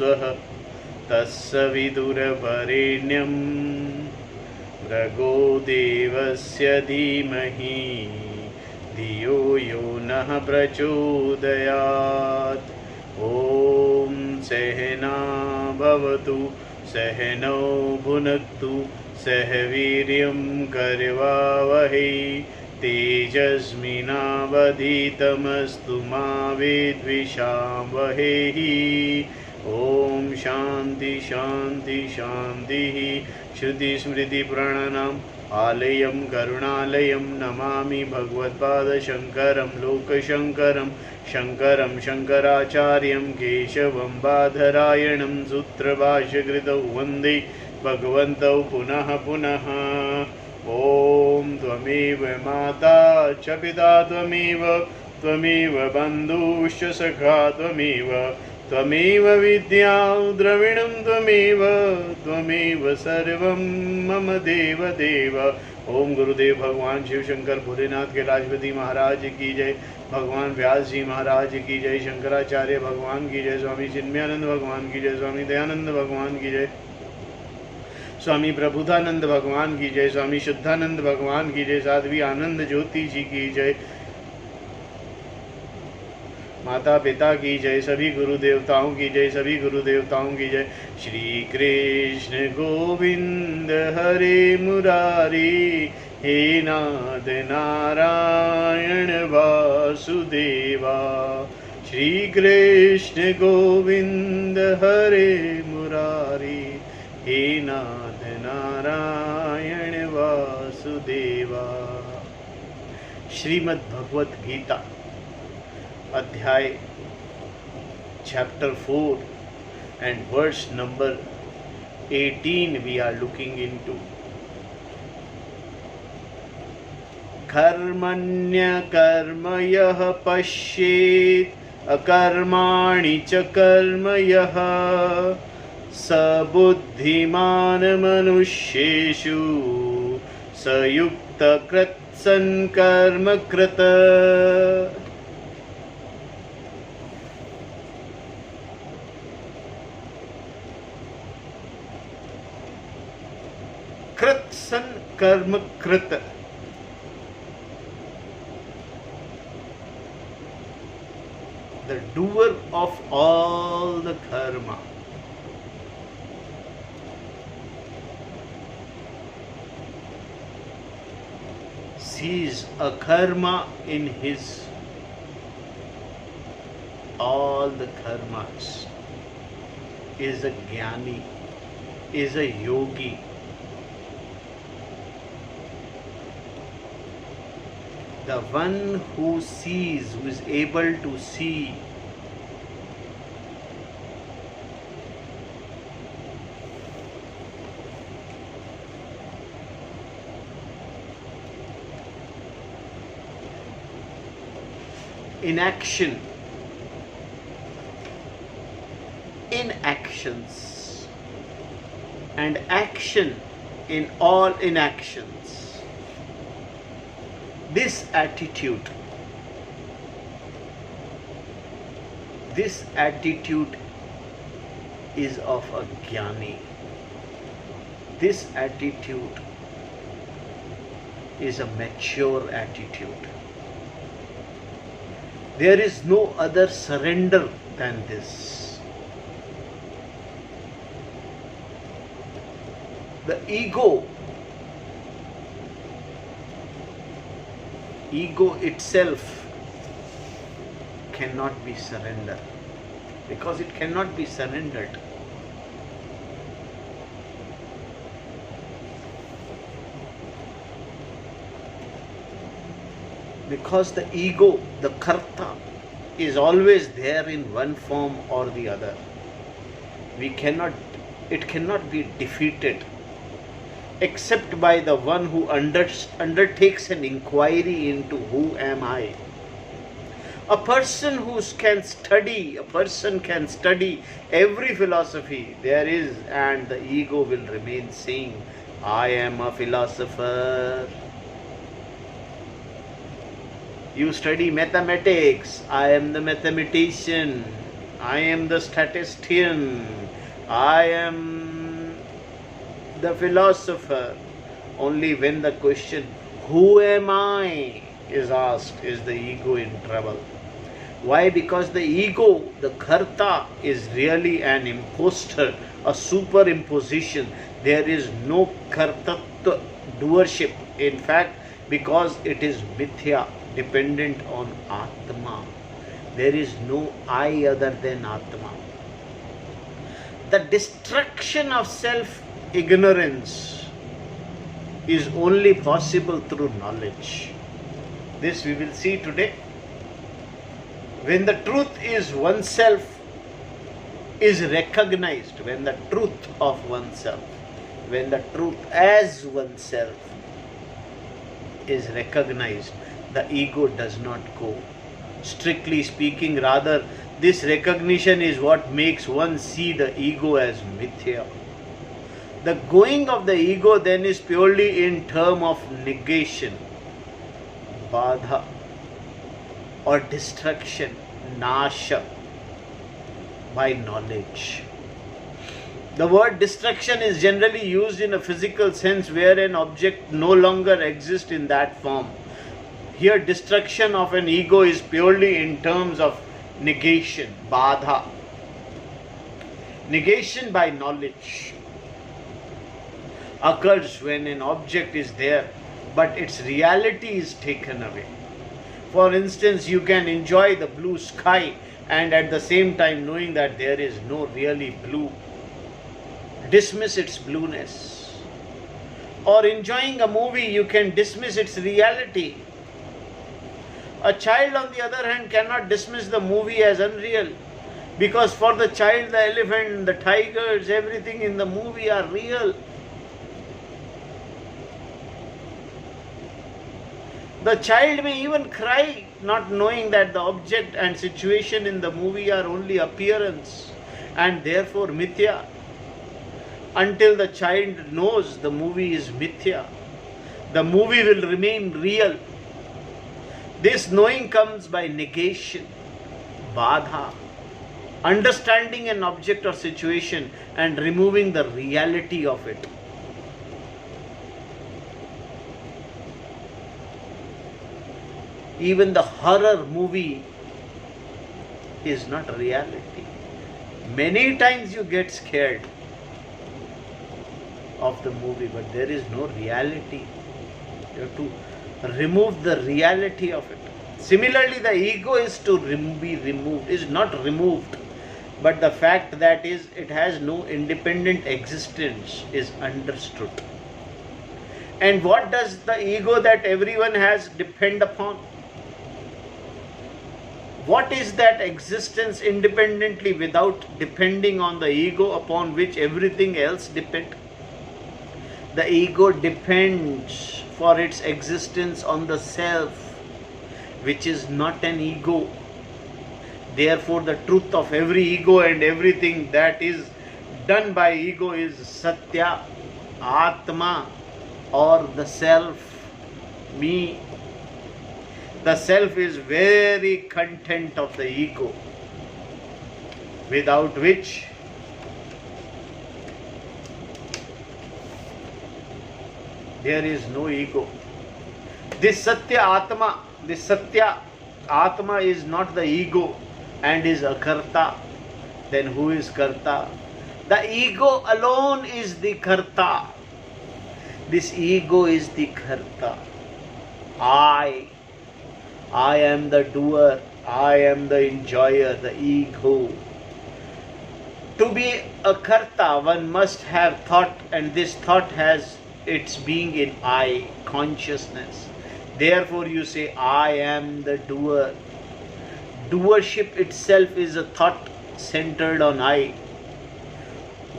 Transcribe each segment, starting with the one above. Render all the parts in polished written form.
स्वः तस्य विदुरवरेण्यं भृगो देवस्य धीमहि धियो यो नः प्रचोदयात्। ॐ सहना भवतु सहनौ भुनक्तु सह वीर्यं करवावहै तेजस्विनावधीतमस्तु मा विद्विषावहै। ओम शांति शांति शांति। श्रुति स्मृति पुराणानाम् आलयं करुणालयं नमामि भगवत्पादशङ्करं लोकशङ्करं शङ्करं शङ्कराचार्यं केशवं बादरायणं सूत्रभाष्यकृतौ वन्दे भगवन्तौ पुनः पुनः। ॐ त्वमेव माता च पिता त्वमेव त्वमेव बन्धुश्च सखा त्वमेव त्वमेव विद्या द्रविणं त्वमेव त्वमेव सर्वं मम देव देव। ओम गुरुदेव भगवान शिव शंकर भोलेनाथ कैलाशपति महाराज की जय। भगवान व्यास जी महाराज की जय। शंकराचार्य भगवान की जय। स्वामी चिन्मयानंद भगवान की जय। स्वामी दयानंद भगवान की जय। स्वामी प्रबुधानंद भगवान की जय। स्वामी शुद्धानंद भगवान की जय। साध्वी आनंद ज्योति जी की जय। माता पिता की जय। सभी गुरु देवताओं की जय। सभी गुरु देवताओं की जय। श्री कृष्ण गोविंद हरे मुरारी हे नाथ नारायण वासुदेवा। श्री कृष्ण गोविंद हरे मुरारी हे नाथ नारायण वासुदेवा। श्रीमद् भगवत गीता अध्याय chapter 4 and verse number 18 we are looking into. कर्मण्य कर्म यः पश्येत् अकर्माणि च कर्म यः स बुद्धिमान् मनुष्येषु स युक्तकृत्सन् कर्म कृत। कृत्सन कर्म कृत। The doer of all the karma. Sees a karma in his all the karmas, is a jnani, is a yogi. The one who sees, who is able to see inaction, inactions, and action in all inactions. This attitude is of a jnani. This attitude is a mature attitude. There is no other surrender than this. The ego itself cannot be surrendered, because it cannot be surrendered. Because the ego, the karta, is always there in one form or the other. It cannot be defeated except by the one who undertakes an inquiry into who am I. A person can study every philosophy there is, and the ego will remain saying, I am a philosopher. You study mathematics, I am the mathematician. I am the statistician, I am the philosopher. Only when the question, who am I, is asked, is the ego in trouble. Why? Because the ego, the karta, is really an imposter, a superimposition. There is no kartatva, doership. In fact, because it is mithya, dependent on Atma. There is no I other than Atma. The destruction of self-ignorance is only possible through knowledge. This we will see today. When the truth is oneself is recognized, when the truth of oneself, when the truth as oneself is recognized, the ego does not go. Strictly speaking, rather, this recognition is what makes one see the ego as mithya. The going of the ego then is purely in term of negation, badha, or destruction, nasha, by knowledge. The word destruction is generally used in a physical sense where an object no longer exists in that form. Here, destruction of an ego is purely in terms of negation, badha. Negation by knowledge occurs when an object is there, but its reality is taken away. For instance, you can enjoy the blue sky and at the same time, knowing that there is no really blue, dismiss its blueness. Or enjoying a movie, you can dismiss its reality. A child, on the other hand, cannot dismiss the movie as unreal, because for the child, the elephant, the tigers, everything in the movie are real. The child may even cry, not knowing that the object and situation in the movie are only appearance and therefore mithya. Until the child knows the movie is mithya, the movie will remain real. This knowing comes by negation, badha, understanding an object or situation and removing the reality of it. Even the horror movie is not reality. Many times you get scared of the movie, but there is no reality. You have to remove the reality of it. Similarly, the ego is to be removed, is not removed, but the fact that it has no independent existence is understood. And what does the ego that everyone has depend upon? What is that existence independently without depending on the ego upon which everything else depends? The ego depends for its existence on the self, which is not an ego. Therefore, the truth of every ego and everything that is done by ego is Satya, Atma, or the self, me. The self is very content of the ego, without which there is no ego. This Satya Atma is not the ego and is a karta. Then who is karta? The ego alone is the karta. This ego is the karta. I am the doer, I am the enjoyer, the ego. To be a karta, one must have thought, and this thought has its being in I, consciousness. Therefore you say, I am the doer. Doership itself is a thought centered on I.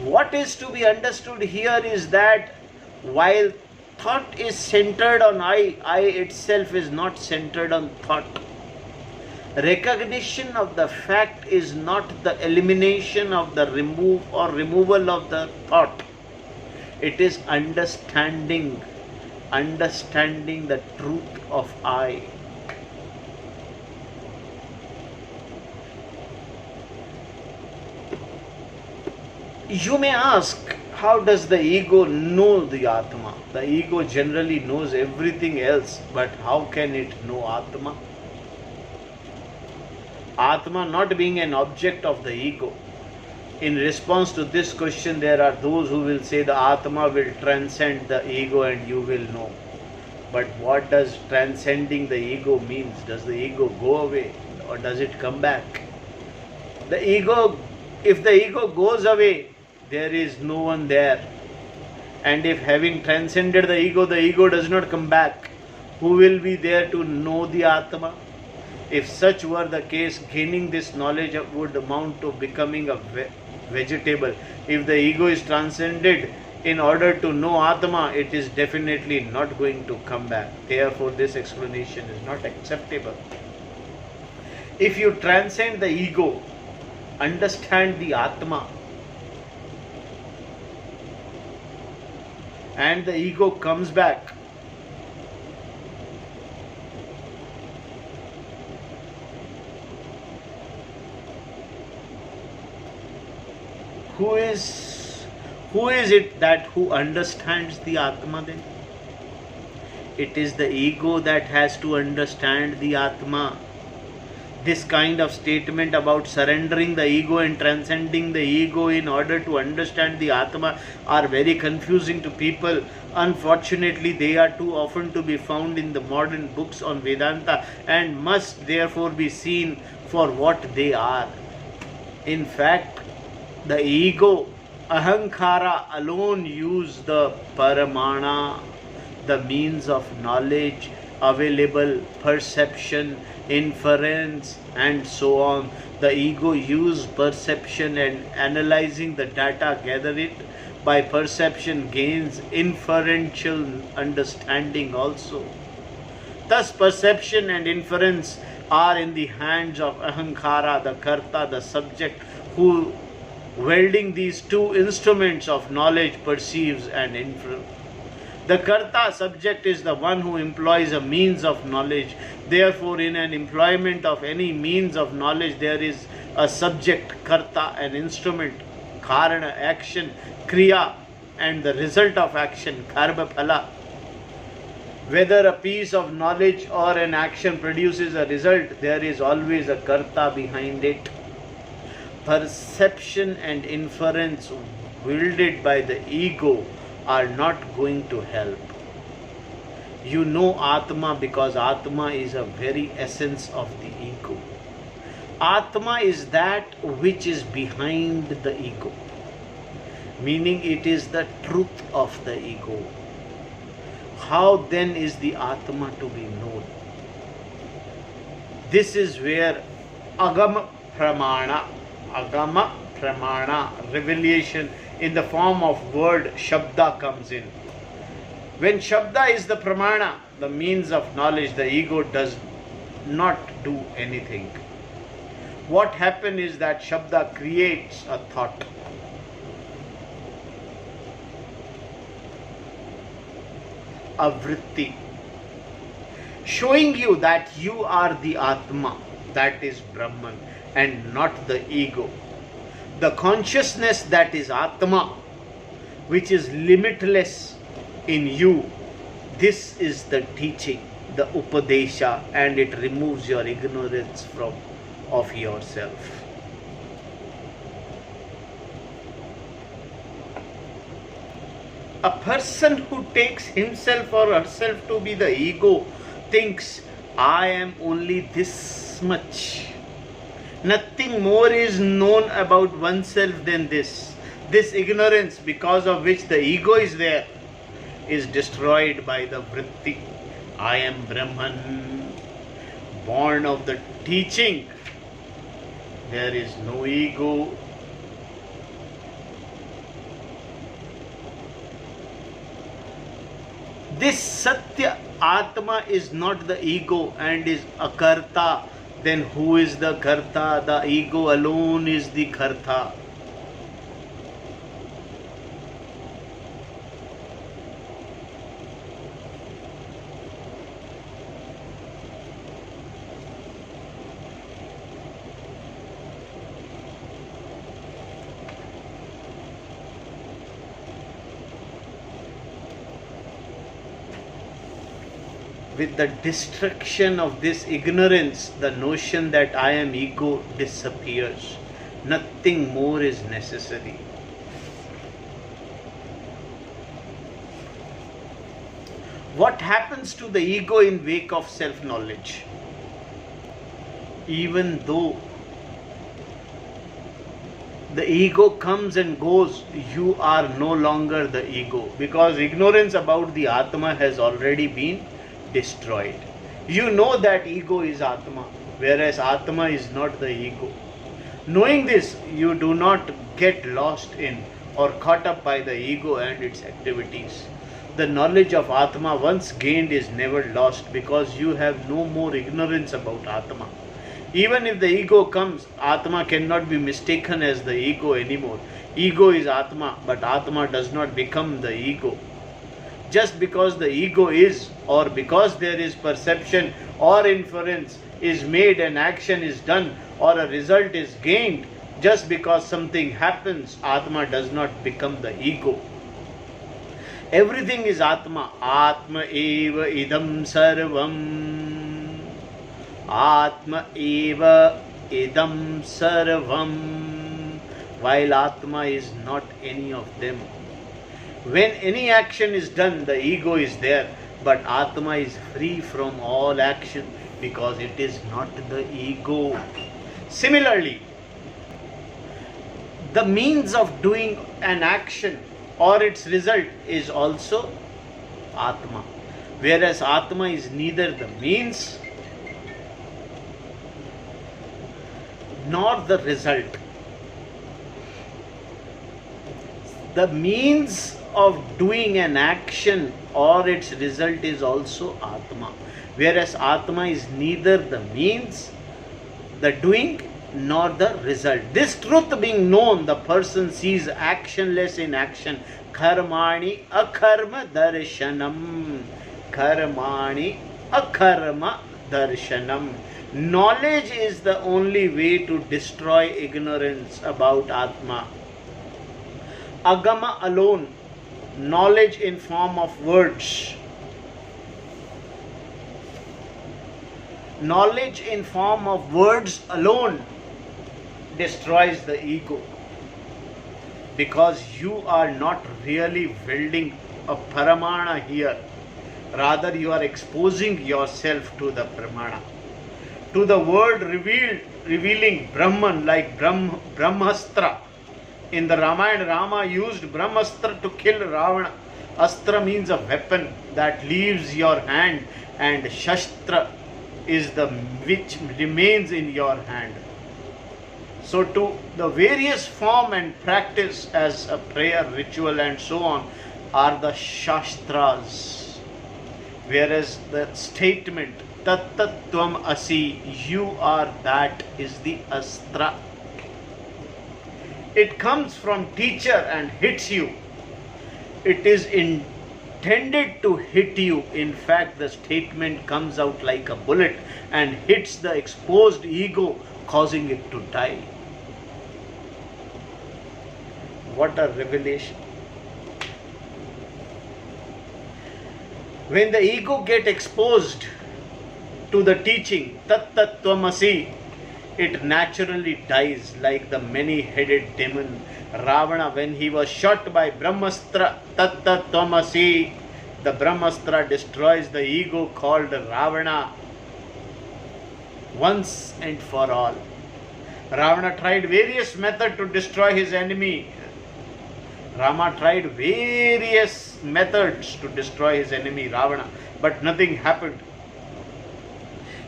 What is to be understood here is that while thought is centered on I itself is not centered on thought. Recognition of the fact is not the elimination of the removal of the thought. It is understanding the truth of I. You may ask, how does the ego know the Atma? The ego generally knows everything else, but how can it know Atma? Atma not being an object of the ego. In response to this question, there are those who will say the Atma will transcend the ego and you will know. But what does transcending the ego means? Does the ego go away or does it come back? The ego, if the ego goes away, there is no one there. And if having transcended the ego does not come back, who will be there to know the Atma? If such were the case, gaining this knowledge would amount to becoming a vegetable. If the ego is transcended, in order to know Atma, it is definitely not going to come back. Therefore, this explanation is not acceptable. If you transcend the ego, understand the Atma, and the ego comes back, who is it that who understands the Atma then? It is the ego that has to understand the Atma. This kind of statement about surrendering the ego and transcending the ego in order to understand the Atma are very confusing to people. Unfortunately, they are too often to be found in the modern books on Vedanta and must therefore be seen for what they are. In fact, the ego, Ahankara, alone use the Paramana, the means of knowledge available, perception, inference, and so on. The ego use perception and analyzing the data, gather it by perception, gains inferential understanding also. Thus, perception and inference are in the hands of Ahankara, the Karta, the subject, who, welding these two instruments of knowledge, perceives and infers. The Karta subject is the one who employs a means of knowledge. Therefore, in an employment of any means of knowledge, there is a subject, Karta, an instrument, Karana, action, Kriya, and the result of action, Karma Phala. Whether a piece of knowledge or an action produces a result, there is always a Karta behind it. Perception and inference wielded by the ego are not going to help. You know Atma because Atma is a very essence of the ego. Atma is that which is behind the ego, meaning it is the truth of the ego. How then is the Atma to be known? This is where Agama Pramana, revelation in the form of word Shabda comes in. When Shabda is the Pramana, the means of knowledge, the ego does not do anything. What happens is that Shabda creates a thought. A vritti, showing you that you are the Atma, that is Brahman, and not the ego. The consciousness that is Atma, which is limitless in you, this is the teaching, the Upadesha, and it removes your ignorance of yourself. A person who takes himself or herself to be the ego thinks, I am only this much. Nothing more is known about oneself than this. This ignorance, because of which the ego is there, is destroyed by the vritti. I am Brahman, born of the teaching. There is no ego. This Satya Atma is not the ego and is a Karta. Then who is the Karta? The ego alone is the Karta. with the destruction of this ignorance, the notion that I am ego disappears. Nothing more is necessary. What happens to the ego in wake of self-knowledge? Even though the ego comes and goes, you are no longer the ego, because ignorance about the Atma has already been destroyed. You know that ego is Atma, whereas Atma is not the ego. Knowing this, you do not get lost in or caught up by the ego and its activities. The knowledge of Atma once gained is never lost, because you have no more ignorance about Atma. Even if the ego comes, Atma cannot be mistaken as the ego anymore. Ego is Atma, but Atma does not become the ego. Just because the ego is, or because there is perception or inference is made, an action is done, or a result is gained, just because something happens, Atma does not become the ego. Everything is Atma. Atma eva idam sarvam. Atma eva idam sarvam. While Atma is not any of them. When any action is done, the ego is there, but Atma is free from all action, because it is not the ego. Similarly, the means of doing an action or its result is also Atma, whereas Atma is neither the means nor the result. The means of doing an action or its result is also Atma, whereas Atma is neither the means, the doing, nor the result. This truth being known, the person sees actionless in action. Karmani akarma darshanam. Karmani akarma darshanam. Knowledge is the only way to destroy ignorance about Atma. Agama alone, knowledge in form of words. Knowledge in form of words alone destroys the ego, because you are not really wielding a Paramana here. Rather, you are exposing yourself to the Pramana, to the word revealing Brahman, like Brahmastra. In the Ramayana, Rama used Brahmastra to kill Ravana. Astra means a weapon that leaves your hand, and Shastra is the which remains in your hand. So to the various form and practice as a prayer, ritual and so on are the Shastras, whereas the statement Tat Tat Tvam Asi, you are that, is the Astra. It comes from teacher and hits you. It is intended to hit you. In fact, the statement comes out like a bullet and hits the exposed ego, causing it to die. What a revelation. When the ego gets exposed to the teaching, Tat Tat Tvam Asi, it naturally dies, like the many-headed demon Ravana. When he was shot by Brahmastra, Tat Tat Tvam Asi, the Brahmastra destroys the ego called Ravana once and for all. Ravana tried various methods to destroy his enemy. Rama tried various methods to destroy his enemy Ravana, but nothing happened.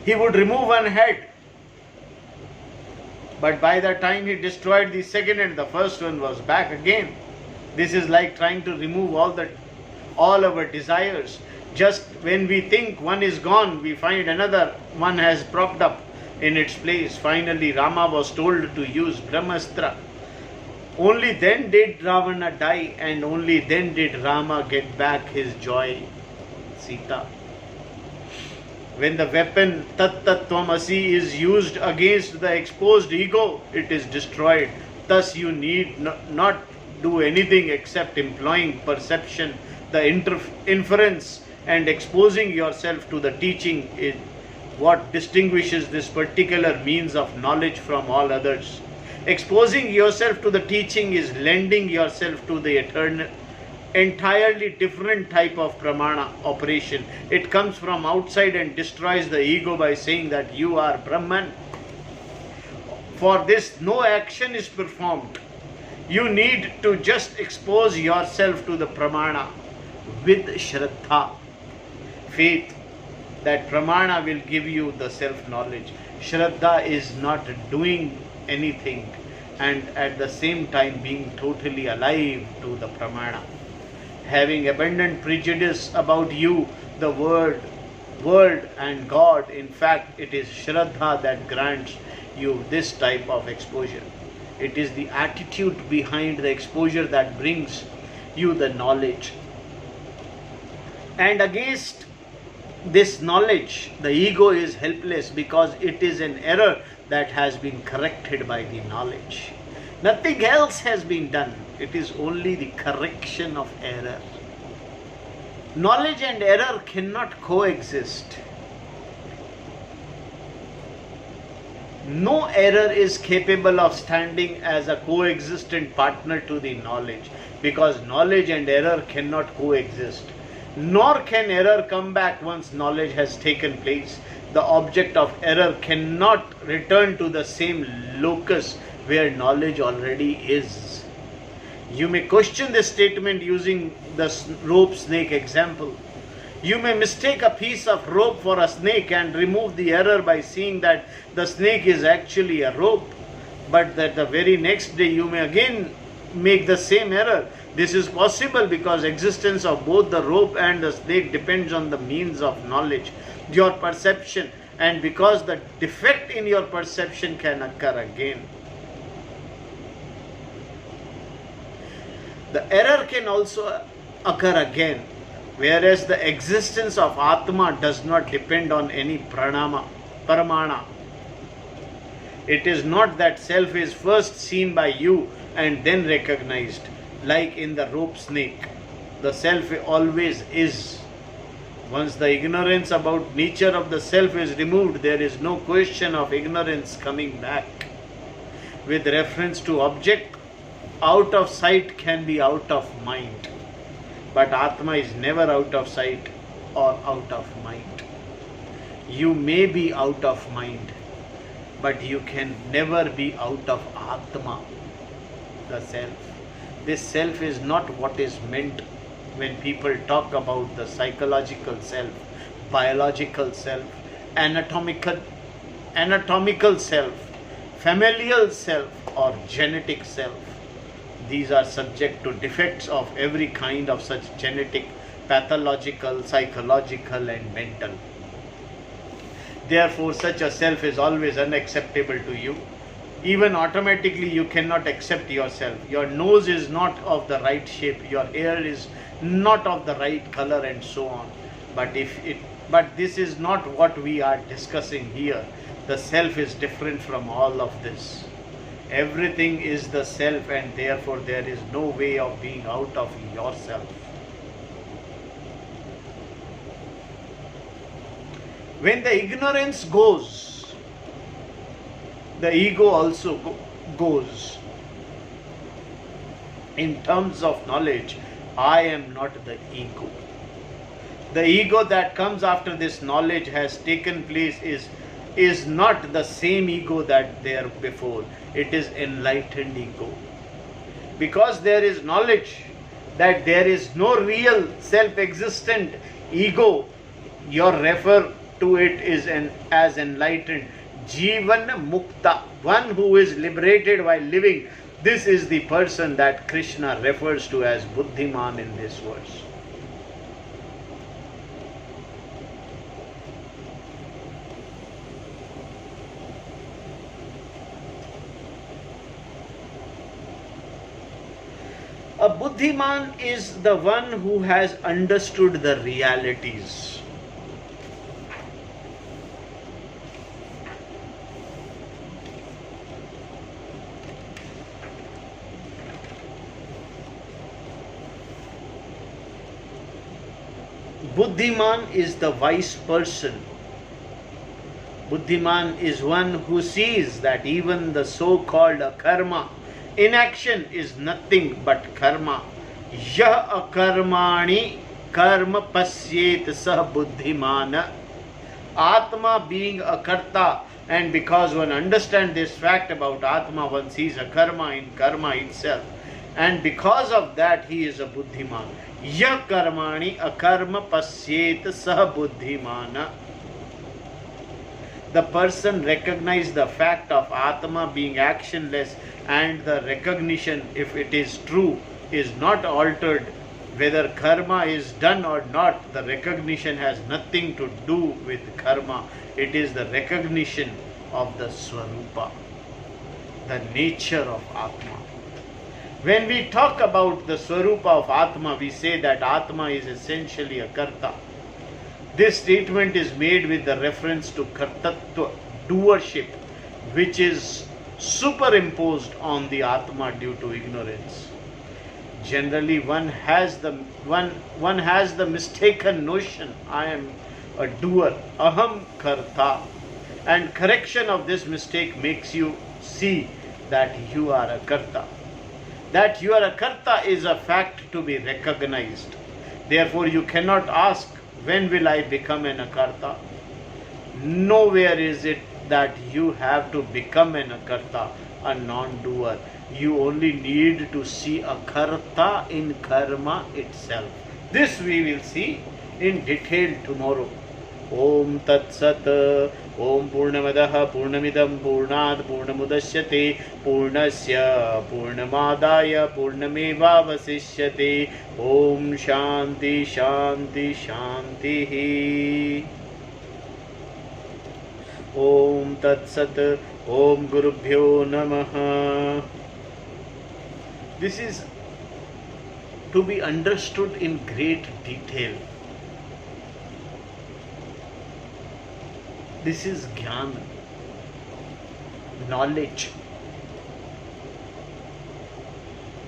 He would remove one head, but by the time he destroyed the second and the first one was back again. This is like trying to remove all our desires. Just when we think one is gone, we find another one has propped up in its place. Finally, Rama was told to use Brahmastra. Only then did Ravana die, and only then did Rama get back his joy, Sita. When the weapon Tat Tat Tvam Asi is used against the exposed ego, it is destroyed. Thus you need not do anything except employing perception, the inference and exposing yourself to the teaching is what distinguishes this particular means of knowledge from all others. Exposing yourself to the teaching is lending yourself to the entirely different type of pramana operation. It comes from outside and destroys the ego by saying that you are Brahman. For this, no action is performed. You need to just expose yourself to the pramana with Shraddha, faith that pramana will give you the self-knowledge. Shraddha is not doing anything and at the same time being totally alive to the pramana. Having abundant prejudice about you, the world and God, in fact, it is Shraddha that grants you this type of exposure. It is the attitude behind the exposure that brings you the knowledge. And against this knowledge, the ego is helpless because it is an error that has been corrected by the knowledge. Nothing else has been done. It is only the correction of error. Knowledge and error cannot coexist. No error is capable of standing as a coexistent partner to the knowledge, because knowledge and error cannot coexist. Nor can error come back once knowledge has taken place. The object of error cannot return to the same locus where knowledge already is. You may question this statement using the rope snake example. You may mistake a piece of rope for a snake and remove the error by seeing that the snake is actually a rope. But that the very next day you may again make the same error. This is possible because existence of both the rope and the snake depends on the means of knowledge, your perception, and because the defect in your perception can occur again. The error can also occur again, whereas the existence of Atma does not depend on any paramana. It is not that self is first seen by you and then recognized, like in the rope snake. The self always is. Once the ignorance about nature of the self is removed, there is no question of ignorance coming back. With reference to object, out of sight can be out of mind. But Atma is never out of sight or out of mind. You may be out of mind, but you can never be out of Atma, the self. This self is not what is meant when people talk about the psychological self, biological self, anatomical self, familial self, or genetic self. These are subject to defects of every kind of such genetic, pathological, psychological, and mental. Therefore, such a self is always unacceptable to you. Even automatically you cannot accept yourself. Your nose is not of the right shape, your hair is not of the right color, and so on. But this is not what we are discussing here. The self is different from all of this. Everything is the self, and therefore there is no way of being out of yourself. When the ignorance goes, the ego also goes. In terms of knowledge, I am not the ego. The ego that comes after this knowledge has taken place is not the same ego that there before. It is enlightened ego. Because there is knowledge that there is no real self-existent ego, you refer to it as enlightened. Jivan Mukta, one who is liberated while living. This is the person that Krishna refers to as Buddhiman in this verse. A Buddhiman is the one who has understood the realities. Buddhiman is the wise person. Buddhiman is one who sees that even the so-called karma, inaction, is nothing but karma. Yah akarmani karma pasyet sah buddhimana. Atma being a karta, and because one understands this fact about Atma, one sees a karma in karma itself, and because of that he is a buddhiman. Yah karmani akarma pasyet sah buddhimana. The person recognizes the fact of Atma being actionless, and the recognition, if it is true, is not altered. Whether karma is done or not, the recognition has nothing to do with karma. It is the recognition of the Swarupa, the nature of Atma. When we talk about the Swarupa of Atma, we say that Atma is essentially a karta. This statement is made with the reference to kartatva, doership, which is superimposed on the Atma due to ignorance. Generally, one has the mistaken notion, I am a doer, aham karta, and correction of this mistake makes you see that you are a karta. That you are a karta is a fact to be recognized. Therefore, you cannot ask, when will I become an akarta? Nowhere is it that you have to become an akarta, a non-doer. You only need to see a karta in karma itself. This we will see in detail tomorrow. Om Tat Sat. Om Purnamadaha Purnamidam Purnad Purnamudashyate Purnasya Purnamadaya Purnameva Vasishyate. Om Shanti Shanti Shanti. Om Tat Sat. Om Gurubhyo Namaha. This is to be understood in great detail. This is Jnana, knowledge.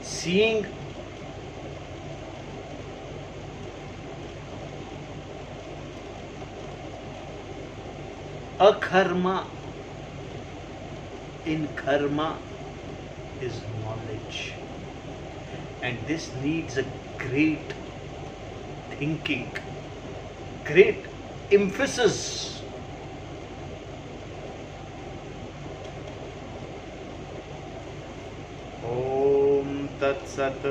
Seeing akarma in karma is knowledge. And this needs a great thinking, great emphasis. Om Tat Sat.